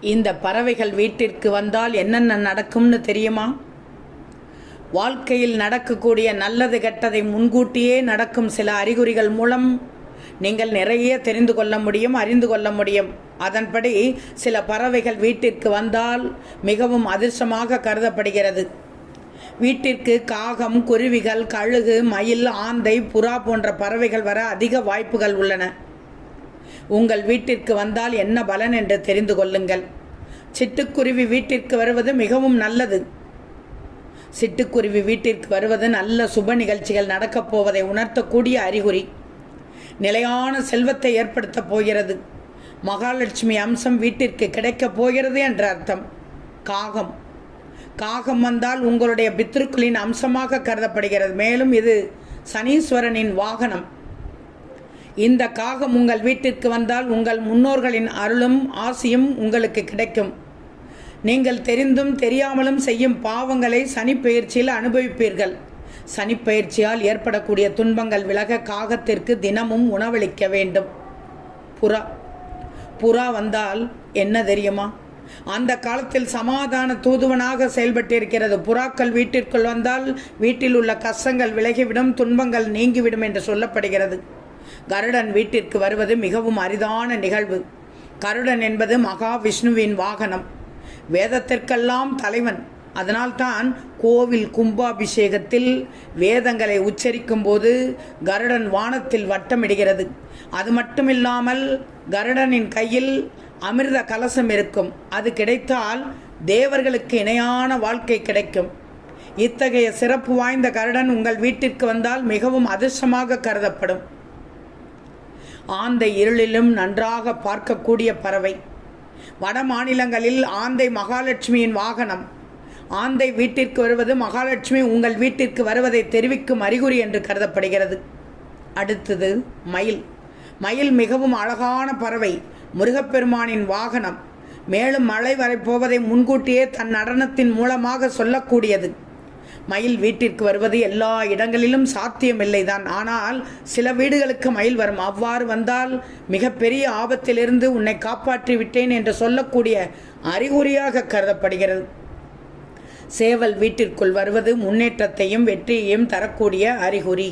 இந்த பறவைகள் வீட்டிற்கு வந்தால் என்னென்ன நடக்கும்னு தெரியுமா? வாழ்க்கையில் நடக்கக்கூடிய நல்லது கெட்டதை முன்கூட்டியே நடக்கும் சில அறிகுறிகள் மூலம் நீங்கள் நிறைய தெரிந்து கொள்ள முடியும், அறிந்து கொள்ள முடியும். அதன்படி சில பறவைகள் வீட்டிற்கு வந்தால் மிகவும் அதிர்ஷ்டமாக கருதப்படுகிறது. வீட்டிற்கு காகம், குருவிகள், கழுகு, மயில், ஆந்தை, புறா போன்ற பறவைகள் வர அதிக வாய்ப்புகள் உள்ளன. உங்கள் வீட்டிற்கு வந்தால் என்ன பலன் என்று தெரிந்து கொள்ளுங்கள். சிட்டுக்குருவி வீட்டிற்கு வருவது மிகவும் நல்லது. சிட்டுக்குருவி வீட்டிற்கு வருவது நல்ல சுப நிகழ்ச்சிகள் நடக்கப் போவதை உணர்த்தக்கூடிய அறிகுறி. நிலையான செல்வத்தை ஏற்படுத்தப் போகிறது. மகாலட்சுமி அம்சம் வீட்டிற்கு கிடைக்கப் போகிறது என்ற அர்த்தம். காகம் வந்தால் உங்களுடைய பித்ருக்களின் அம்சமாக கருதப்படுகிறது. மேலும் இது சனீஸ்வரனின் வாகனம். இந்த காகம் உங்கள் வீட்டிற்கு வந்தால் உங்கள் முன்னோர்களின் அருளும் ஆசியும் உங்களுக்கு கிடைக்கும். நீங்கள் தெரிந்தும் தெரியாமலும் செய்யும் பாவங்களை சனிப்பெயர்ச்சியில் அனுபவிப்பீர்கள். சனிப்பெயர்ச்சியால் ஏற்படக்கூடிய துன்பங்கள் விலக காகத்திற்கு தினமும் உணவளிக்க வேண்டும். புறா வந்தால் என்ன தெரியுமா? அந்த காலத்தில் சமாதான தூதுவனாக செயல்பட்டிருக்கிறது. புறாக்கள் வீட்டிற்குள் வந்தால் வீட்டில் உள்ள கஷ்டங்கள் விலகிவிடும், துன்பங்கள் நீங்கிவிடும் என்று சொல்லப்படுகிறது. கருடன் வீட்டிற்கு வருவது மிகவும் அரிதான நிகழ்வு. கருடன் என்பது மகாவிஷ்ணுவின் வாகனம், வேதத்திற்கெல்லாம் தலைவன். அதனால்தான் கோவில் கும்பாபிஷேகத்தில் வேதங்களை உச்சரிக்கும் போது கருடன் வானத்தில் வட்டமிடுகிறது. அது மட்டுமில்லாமல் கருடனின் கையில் அமிர்த கலசம் இருக்கும். அது கிடைத்தால் தேவர்களுக்கு இணையான வாழ்க்கை கிடைக்கும். இத்தகைய சிறப்பு வாய்ந்த கருடன் உங்கள் வீட்டிற்கு வந்தால் மிகவும் அதிர்ஷ்டமாக கருதப்படும். ஆந்தை இருளிலும் நன்றாக பார்க்கக்கூடிய பறவை. வட மாநிலங்களில் ஆந்தை மகாலட்சுமியின் வாகனம். ஆந்தை வீட்டிற்கு வருவது மகாலட்சுமி உங்கள் வீட்டிற்கு வருவதை தெரிவிக்கும் அறிகுறி என்று கருதப்படுகிறது. அடுத்தது மயில் மிகவும் அழகான பறவை, முருகப்பெருமானின் வாகனம். மேலும் மழை வரப்போவதை முன்கூட்டியே தன் நடனத்தின் மூலமாக சொல்லக்கூடியது. மயில் வீட்டிற்கு வருவது எல்லா இடங்களிலும் சாத்தியமில்லைதான். ஆனால் சில வீடுகளுக்கு மயில் வரும். அவ்வாறு வந்தால் மிகப்பெரிய ஆபத்திலிருந்து உன்னை காப்பாற்றி விட்டேன் என்று சொல்லக்கூடிய அறிகுறியாக கருதப்படுகிறது. சேவல் வீட்டிற்குள் வருவது முன்னேற்றத்தையும் வெற்றியையும் தரக்கூடிய அறிகுறி.